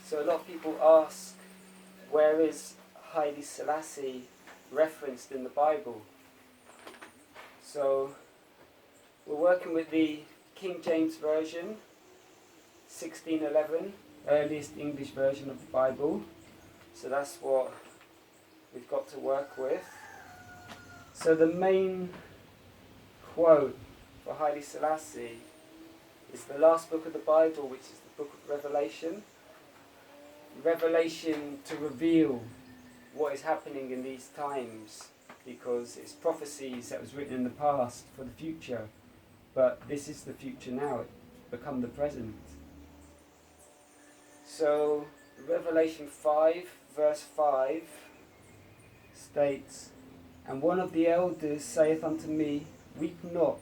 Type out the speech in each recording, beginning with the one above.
So a lot of people ask, where is Haile Selassie referenced in the Bible? So we're working with the King James Version, 1611, earliest English version of the Bible. So that's what we've got to work with. So the main quote for Haile Selassie is the last book of the Bible, which is the book of Revelation. Revelation to reveal what is happening in these times, because it's prophecies that was written in the past for the future, but this is the future now, it's become the present. So Revelation 5 verse 5 states, "And one of the elders saith unto me, Weep not,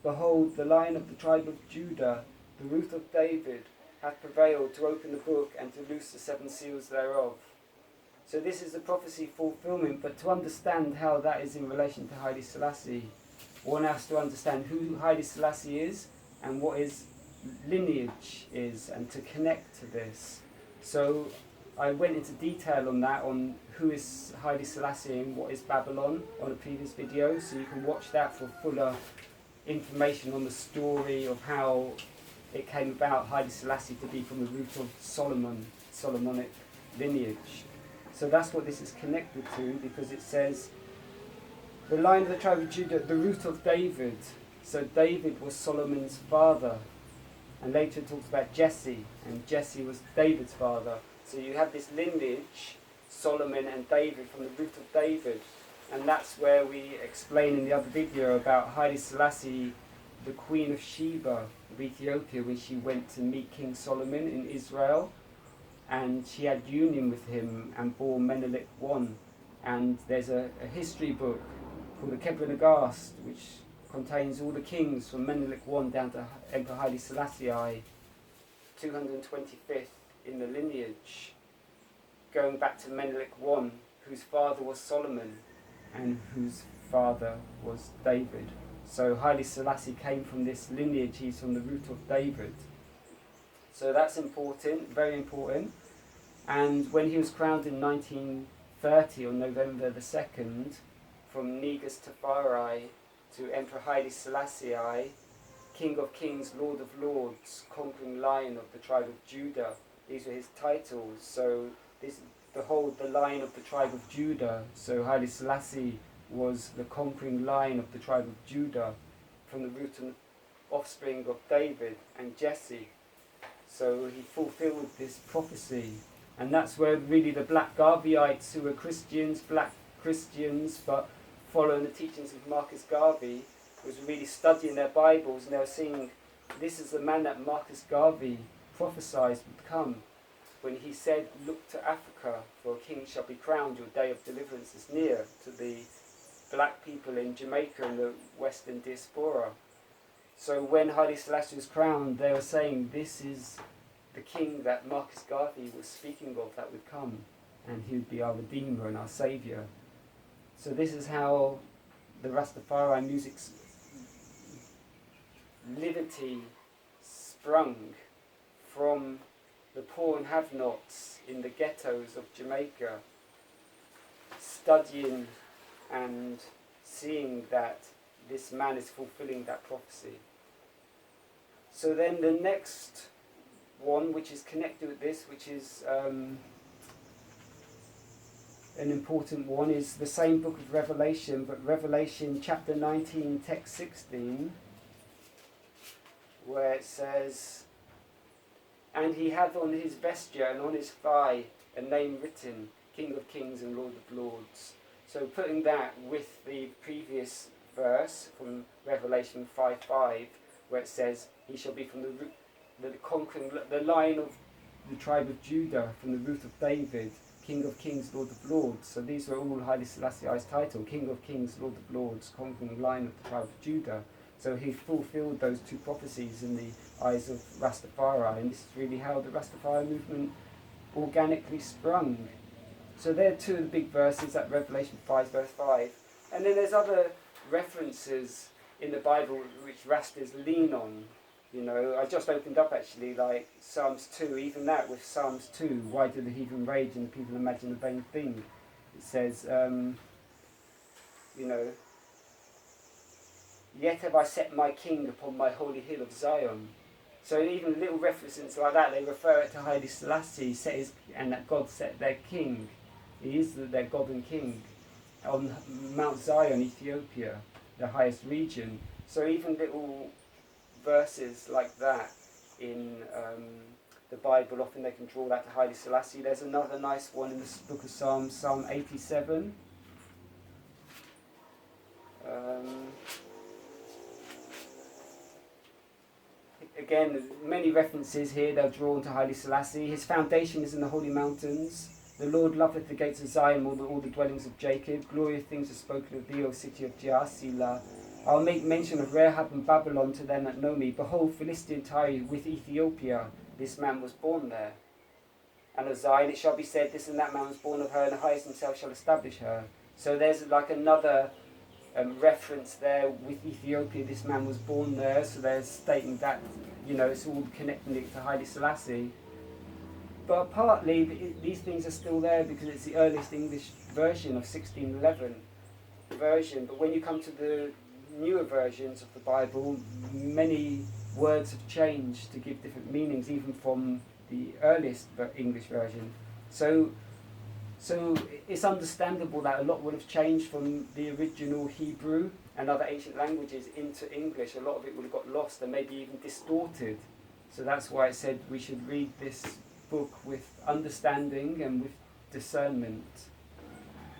behold, the Lion of the tribe of Judah, the root of David, hath prevailed to open the book and to loose the 7 seals thereof." So this is the prophecy fulfillment, but to understand how that is in relation to Haile Selassie, one has to understand who Haile Selassie is and what his lineage is, and to connect to this. So I went into detail on that, on who is Haile Selassie and what is Babylon, on a previous video, so you can watch that for fuller information on the story of how it came about Haile Selassie to be from the root of Solomonic lineage. So that's what this is connected to, because it says, the Lion of the tribe of Judah, the root of David. So David was Solomon's father. And later it talks about Jesse, and Jesse was David's father. So you have this lineage, Solomon and David, from the root of David. And that's where we explain in the other video about Haile Selassie, the Queen of Sheba of Ethiopia, when she went to meet King Solomon in Israel. And she had union with him and bore Menelik I. And there's a history book called the Kebra Nagast, which contains all the kings from Menelik I down to Emperor Haile Selassie, 225th in the lineage, going back to Menelik I, whose father was Solomon and whose father was David. So Haile Selassie came from this lineage, he's from the root of David. So that's important, very important. And when he was crowned in 1930, on November the 2nd, from Negus Tafari to Emperor Haile Selassie, King of Kings, Lord of Lords, Conquering Lion of the tribe of Judah. These were his titles. So the Lion of the tribe of Judah. So Haile Selassie was the conquering Lion of the tribe of Judah, from the root and offspring of David and Jesse. So he fulfilled this prophecy. And that's where really the Black Garveyites, who were Christians, black Christians, but following the teachings of Marcus Garvey, was really studying their Bibles, and they were seeing, this is the man that Marcus Garvey prophesied would come, when he said, "Look to Africa, for a king shall be crowned, your day of deliverance is near," to the black people in Jamaica and the Western diaspora. So when Haile Selassie was crowned, they were saying, this is the king that Marcus Garvey was speaking of that would come, and he would be our Redeemer and our Saviour. So this is how the Rastafari music's liberty sprung from the poor and have-nots in the ghettos of Jamaica, studying and seeing that this man is fulfilling that prophecy. So then the next one, which is connected with this, which is an important one, is the same book of Revelation, but Revelation chapter 19, text 16, where it says, "And he hath on his vesture and on his thigh a name written, King of Kings and Lord of Lords." So putting that with the previous verse from Revelation 5:5, where it says, "He shall be from the root, the Lion of the tribe of Judah, from the root of David, King of Kings, Lord of Lords." So these were all Haile Selassie's title, King of Kings, Lord of Lords, conquering Lion of the tribe of Judah. So he fulfilled those two prophecies in the eyes of Rastafari, and this is really how the Rastafari movement organically sprung. So there are two of the big verses, that Revelation 5 verse 5. And then there's other references in the Bible which Rastas lean on. You know, I just opened up actually, like Psalms 2, even that with Psalms 2, why do the heathen rage and the people imagine a vain thing? It says, you know, yet have I set my king upon my holy hill of Zion. So even little references like that, they refer it to Haile Selassie, and that God set their king. He is their God and king on Mount Zion, Ethiopia, the highest region. So even little verses like that in the Bible, often they can draw that to Haile Selassie. There's another nice one in the book of Psalms, Psalm 87. Again, many references here, they're drawn to Haile Selassie. His foundation is in the holy mountains. The Lord loveth the gates of Zion, all the dwellings of Jacob. Glorious things are spoken of thee, O city of Jah, Selah. I'll make mention of Rahab and Babylon to them that know me. Behold, Philistine Tyre with Ethiopia, this man was born there. And of Zion it shall be said, this and that man was born of her, and the highest himself shall establish her. So there's like another reference there with Ethiopia, this man was born there. So they're stating that, you know, it's all connecting it to Haile Selassie. But partly these things are still there because it's the earliest English version of 1611 version. But when you come to the newer versions of the Bible, many words have changed to give different meanings, even from the earliest English version. So it's understandable that a lot would have changed from the original Hebrew and other ancient languages into English. A lot of it would have got lost and maybe even distorted. So that's why it said we should read this book with understanding and with discernment.